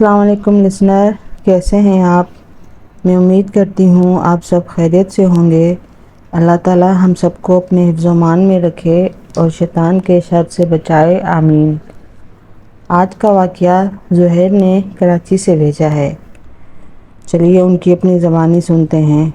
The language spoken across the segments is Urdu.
السلام علیکم لسنر، کیسے ہیں آپ؟ میں امید کرتی ہوں آپ سب خیریت سے ہوں گے۔ اللہ تعالی ہم سب کو اپنے حفظ و امان میں رکھے اور شیطان کے شر سے بچائے، آمین۔ آج کا واقعہ زہیر نے کراچی سے بھیجا ہے۔ چلیے ان کی اپنی زبانی سنتے ہیں۔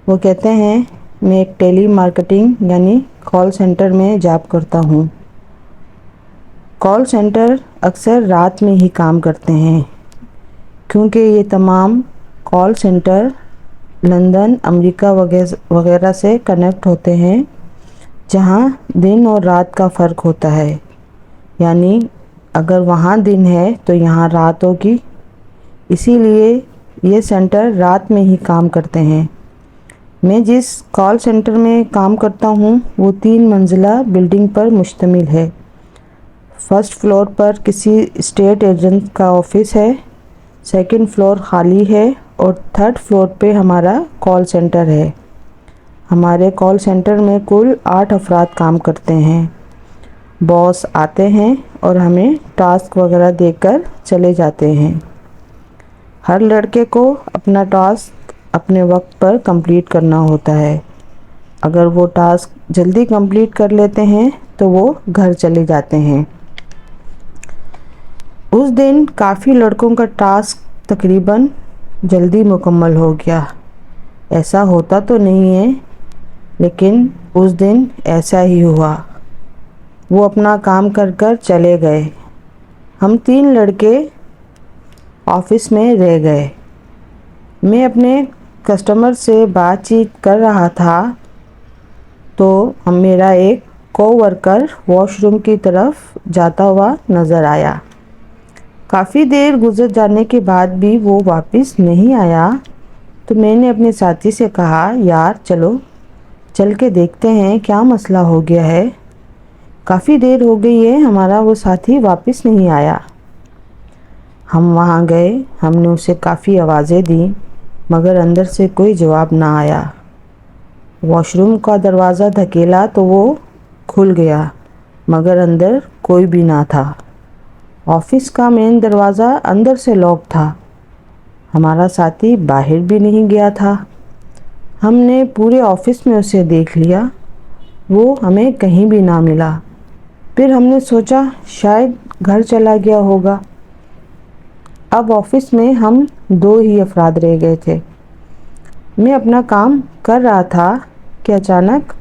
وہ کہتے ہیں، میں ایک ٹیلی مارکیٹنگ یعنی کال سینٹر میں جاب کرتا ہوں۔ کال سینٹر اکثر رات میں ہی کام کرتے ہیں کیونکہ یہ تمام کال سینٹر لندن، امریکہ وغیرہ سے کنیکٹ ہوتے ہیں، جہاں دن اور رات کا فرق ہوتا ہے۔ یعنی اگر وہاں دن ہے تو یہاں رات ہوگی، اسی لیے یہ سینٹر رات میں ہی کام کرتے ہیں۔ میں جس کال سینٹر میں کام کرتا ہوں وہ 3 منزلہ بلڈنگ پر مشتمل ہے۔ فرسٹ فلور پر کسی اسٹیٹ ایجنٹ کا آفس ہے، سیکنڈ فلور خالی ہے اور تھرڈ فلور پہ ہمارا کال سینٹر ہے۔ ہمارے کال سینٹر میں کل 8 افراد کام کرتے ہیں۔ باس آتے ہیں اور ہمیں ٹاسک وغیرہ دے کر چلے جاتے ہیں۔ ہر لڑکے کو اپنا ٹاسک اپنے وقت پر کمپلیٹ کرنا ہوتا ہے۔ اگر وہ ٹاسک جلدی کمپلیٹ کر لیتے ہیں تو وہ گھر چلے جاتے ہیں۔ اس دن کافی لڑکوں کا ٹاسک تقریباً جلدی مکمل ہو گیا۔ ایسا ہوتا تو نہیں ہے، لیکن اس دن ایسا ہی ہوا۔ وہ اپنا کام کر کر چلے گئے۔ ہم 3 لڑکے آفس میں رہ گئے۔ میں اپنے کسٹمر سے بات چیت کر رہا تھا تو میرا ایک کوورکر واش روم کی طرف جاتا ہوا نظر آیا۔ کافی دیر گزر جانے کے بعد بھی وہ واپس نہیں آیا تو میں نے اپنے ساتھی سے کہا، یار چلو چل کے دیکھتے ہیں کیا مسئلہ ہو گیا ہے۔ کافی دیر ہو گئی ہے، ہمارا وہ ساتھی واپس نہیں آیا۔ ہم وہاں گئے، ہم نے اسے کافی آوازیں دیں مگر اندر سے کوئی جواب نہ آیا۔ واش روم کا دروازہ دھکیلا تو وہ کھل گیا مگر اندر کوئی بھی نہ تھا۔ آفس کا مین دروازہ اندر سے لاک تھا۔ ہمارا ساتھی باہر بھی نہیں گیا تھا۔ ہم نے پورے آفس میں اسے دیکھ لیا، وہ ہمیں کہیں بھی نہ ملا۔ پھر ہم نے سوچا شاید گھر چلا گیا ہوگا۔ اب آفس میں ہم 2 ہی افراد رہ گئے تھے۔ میں اپنا کام کر رہا تھا کہ اچانک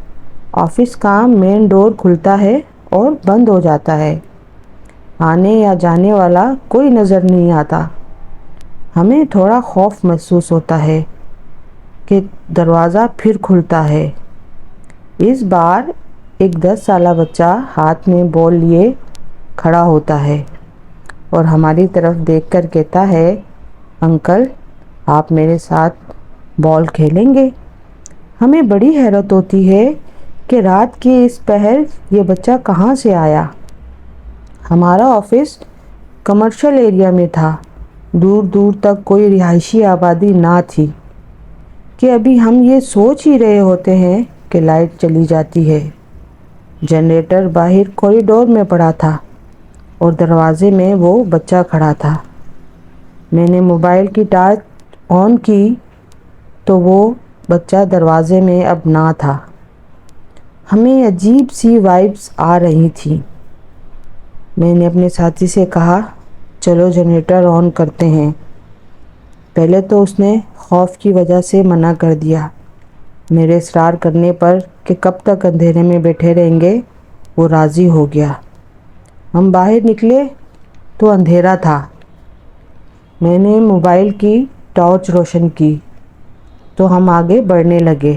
آفس کا مین ڈور کھلتا ہے اور بند ہو جاتا ہے۔ آنے یا جانے والا کوئی نظر نہیں آتا۔ ہمیں تھوڑا خوف محسوس ہوتا ہے کہ دروازہ پھر کھلتا ہے۔ اس بار ایک 10 سالہ بچہ ہاتھ میں بال لیے کھڑا ہوتا ہے اور ہماری طرف دیکھ کر کہتا ہے، انکل آپ میرے ساتھ بال کھیلیں گے؟ ہمیں بڑی حیرت ہوتی ہے کہ رات کے اس پہر یہ بچہ کہاں سے آیا۔ ہمارا آفس کمرشل ایریا میں تھا، دور دور تک کوئی رہائشی آبادی نہ تھی کہ ابھی ہم یہ سوچ ہی رہے ہوتے ہیں کہ لائٹ چلی جاتی ہے۔ جنریٹر باہر کوریڈور میں پڑا تھا اور دروازے میں وہ بچہ کھڑا تھا۔ میں نے موبائل کی ٹارچ آن کی تو وہ بچہ دروازے میں اب نہ تھا۔ ہمیں عجیب سی وائبس آ رہی تھیں۔ میں نے اپنے ساتھی سے کہا، چلو جنریٹر آن کرتے ہیں۔ پہلے تو اس نے خوف کی وجہ سے منع کر دیا۔ میرے اصرار کرنے پر کہ کب تک اندھیرے میں بیٹھے رہیں گے وہ راضی ہو گیا۔ ہم باہر نکلے تو اندھیرا تھا۔ میں نے موبائل کی ٹارچ روشن کی تو ہم آگے بڑھنے لگے۔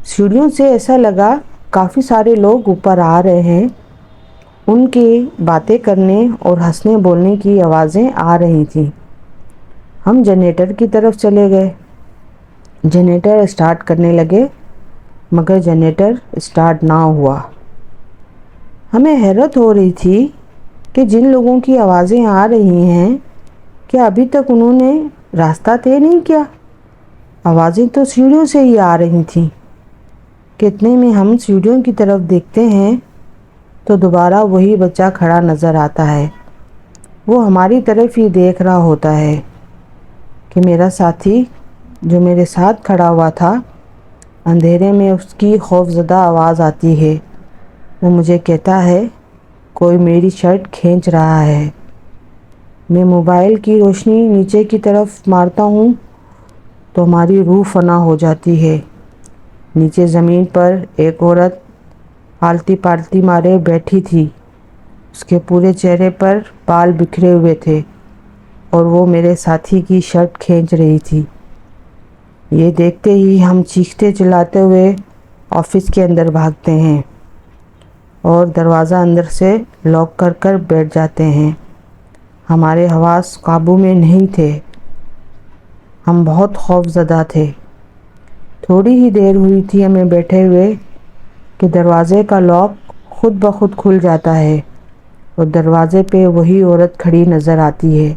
سیڑھیوں سے ایسا لگا کافی سارے لوگ اوپر آ رہے ہیں۔ ان کی باتیں کرنے اور ہنسنے بولنے کی آوازیں آ رہی تھیں۔ ہم جنریٹر کی طرف چلے گئے، جنریٹر اسٹارٹ کرنے لگے مگر جنریٹر اسٹارٹ نہ ہوا۔ ہمیں حیرت ہو رہی تھی کہ جن لوگوں کی آوازیں آ رہی ہیں کیا ابھی تک انہوں نے راستہ طے نہیں کیا؟ آوازیں تو سیڑھیوں سے ہی آ رہی تھیں۔ کتنے میں ہم سیڑھیوں کی طرف دیکھتے ہیں تو دوبارہ وہی بچہ کھڑا نظر آتا ہے۔ وہ ہماری طرف ہی دیکھ رہا ہوتا ہے کہ میرا ساتھی جو میرے ساتھ کھڑا ہوا تھا، اندھیرے میں اس کی خوفزدہ آواز آتی ہے۔ وہ مجھے کہتا ہے کوئی میری شرٹ کھینچ رہا ہے۔ میں موبائل کی روشنی نیچے کی طرف مارتا ہوں تو ہماری روح فنا ہو جاتی ہے۔ نیچے زمین پر ایک عورت پالتی پالتی مارے بیٹھی تھی۔ اس کے پورے چہرے پر بال بکھرے ہوئے تھے اور وہ میرے ساتھی کی شرٹ کھینچ رہی تھی۔ یہ دیکھتے ہی ہم چیختے چلاتے ہوئے آفس کے اندر بھاگتے ہیں اور دروازہ اندر سے لاک کر کر بیٹھ جاتے ہیں۔ ہمارے حواس قابو میں نہیں تھے، ہم بہت خوف زدہ تھے۔ تھوڑی ہی دیر ہوئی تھی ہمیں بیٹھے ہوئے کہ دروازے کا لاک خود بخود کھل جاتا ہے اور دروازے پہ وہی عورت کھڑی نظر آتی ہے۔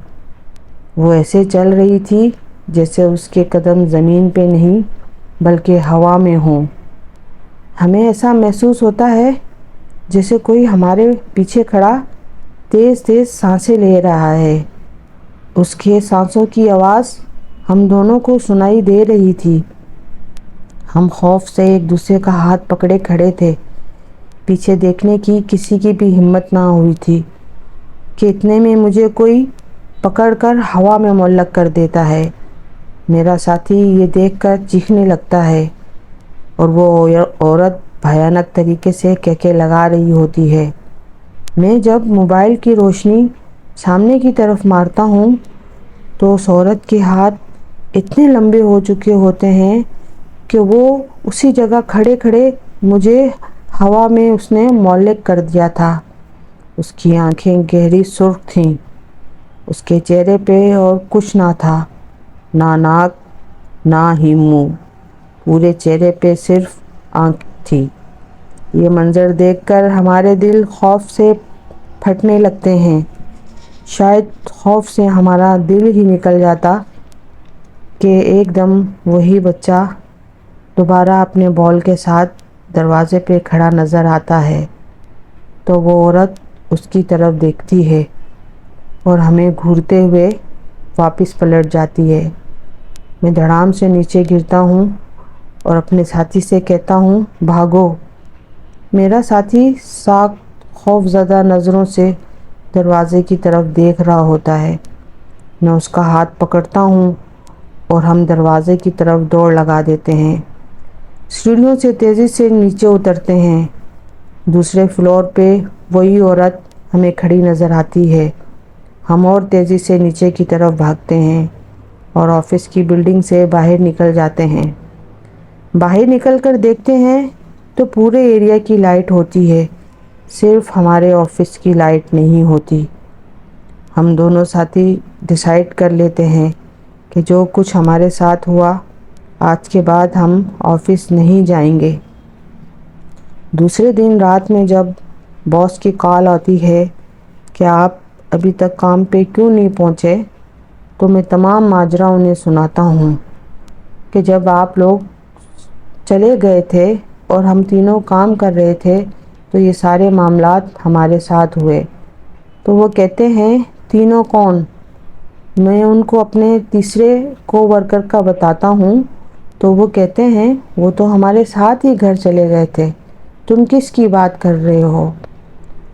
وہ ایسے چل رہی تھی جیسے اس کے قدم زمین پہ نہیں بلکہ ہوا میں ہوں۔ ہمیں ایسا محسوس ہوتا ہے جیسے کوئی ہمارے پیچھے کھڑا تیز تیز سانسیں لے رہا ہے۔ اس کے سانسوں کی آواز ہم دونوں کو سنائی دے رہی تھی۔ ہم خوف سے ایک دوسرے کا ہاتھ پکڑے کھڑے تھے۔ پیچھے دیکھنے کی کسی کی بھی ہمت نہ ہوئی تھی کہ اتنے میں مجھے کوئی پکڑ کر ہوا میں معلق کر دیتا ہے۔ میرا ساتھی یہ دیکھ کر چیخنے لگتا ہے اور وہ عورت بھیانک طریقے سے کہکے لگا رہی ہوتی ہے۔ میں جب موبائل کی روشنی سامنے کی طرف مارتا ہوں تو اس عورت کے ہاتھ اتنے لمبے ہو چکے ہوتے ہیں کہ وہ اسی جگہ کھڑے کھڑے مجھے ہوا میں اس نے معلق کر دیا تھا۔ اس کی آنکھیں گہری سرخ تھیں۔ اس کے چہرے پہ اور کچھ نہ تھا، نہ ناک نہ ہی منہ، پورے چہرے پہ صرف آنکھ تھی۔ یہ منظر دیکھ کر ہمارے دل خوف سے پھٹنے لگتے ہیں۔ شاید خوف سے ہمارا دل ہی نکل جاتا کہ ایک دم وہی بچہ دوبارہ اپنے بال کے ساتھ دروازے پہ کھڑا نظر آتا ہے تو وہ عورت اس کی طرف دیکھتی ہے اور ہمیں گھورتے ہوئے واپس پلٹ جاتی ہے۔ میں دھڑام سے نیچے گرتا ہوں اور اپنے ساتھی سے کہتا ہوں بھاگو۔ میرا ساتھی سخت خوف زدہ نظروں سے دروازے کی طرف دیکھ رہا ہوتا ہے۔ میں اس کا ہاتھ پکڑتا ہوں اور ہم دروازے کی طرف دوڑ لگا دیتے ہیں۔ سیڑھیوں سے تیزی سے نیچے اترتے ہیں۔ دوسرے فلور پہ وہی عورت ہمیں کھڑی نظر آتی ہے۔ ہم اور تیزی سے نیچے کی طرف بھاگتے ہیں اور آفس کی بلڈنگ سے باہر نکل جاتے ہیں۔ باہر نکل کر دیکھتے ہیں تو پورے ایریا کی لائٹ ہوتی ہے، صرف ہمارے آفس کی لائٹ نہیں ہوتی۔ ہم دونوں ساتھی ڈیسائیڈ کر لیتے ہیں کہ جو کچھ ہمارے ساتھ ہوا، آج کے بعد ہم آفس نہیں جائیں گے۔ دوسرے دن رات میں جب باس کی کال آتی ہے کہ آپ ابھی تک کام پہ کیوں نہیں پہنچے، تو میں تمام ماجرا انہیں سناتا ہوں کہ جب آپ لوگ چلے گئے تھے اور ہم تینوں کام کر رہے تھے تو یہ سارے معاملات ہمارے ساتھ ہوئے۔ تو وہ کہتے ہیں تینوں کون؟ میں ان کو اپنے تیسرے کو ورکر کا بتاتا ہوں تو وہ کہتے ہیں وہ تو ہمارے ساتھ ہی گھر چلے گئے تھے، تم کس کی بات کر رہے ہو؟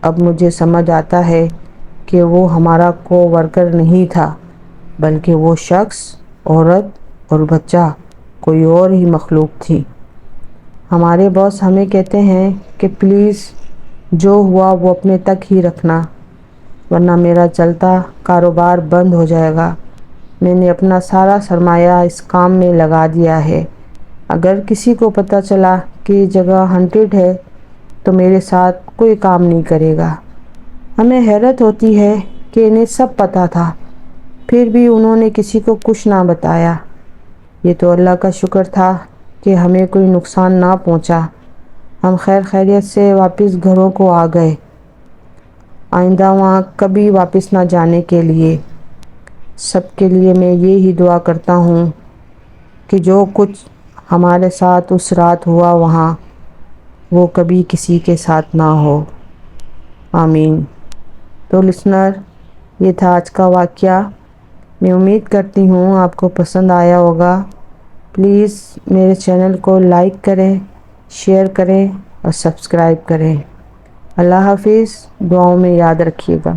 اب مجھے سمجھ آتا ہے کہ وہ ہمارا کو ورکر نہیں تھا بلکہ وہ شخص، عورت اور بچہ کوئی اور ہی مخلوق تھی۔ ہمارے باس ہمیں کہتے ہیں کہ پلیز جو ہوا وہ اپنے تک ہی رکھنا ورنہ میرا چلتا کاروبار بند ہو جائے گا۔ میں نے اپنا سارا سرمایہ اس کام میں لگا دیا ہے۔ اگر کسی کو پتہ چلا کہ یہ جگہ ہانٹیڈ ہے تو میرے ساتھ کوئی کام نہیں کرے گا۔ ہمیں حیرت ہوتی ہے کہ انہیں سب پتہ تھا، پھر بھی انہوں نے کسی کو کچھ نہ بتایا۔ یہ تو اللہ کا شکر تھا کہ ہمیں کوئی نقصان نہ پہنچا۔ ہم خیر خیریت سے واپس گھروں کو آ گئے، آئندہ وہاں کبھی واپس نہ جانے کے لیے۔ سب کے لیے میں یہی دعا کرتا ہوں کہ جو کچھ ہمارے ساتھ اس رات ہوا وہاں، وہ کبھی کسی کے ساتھ نہ ہو۔ آمین۔ تو لسنر، یہ تھا آج کا واقعہ۔ میں امید کرتی ہوں آپ کو پسند آیا ہوگا۔ پلیز میرے چینل کو لائک کریں، شیئر کریں اور سبسکرائب کریں۔ اللہ حافظ، دعاؤں میں یاد رکھیے گا۔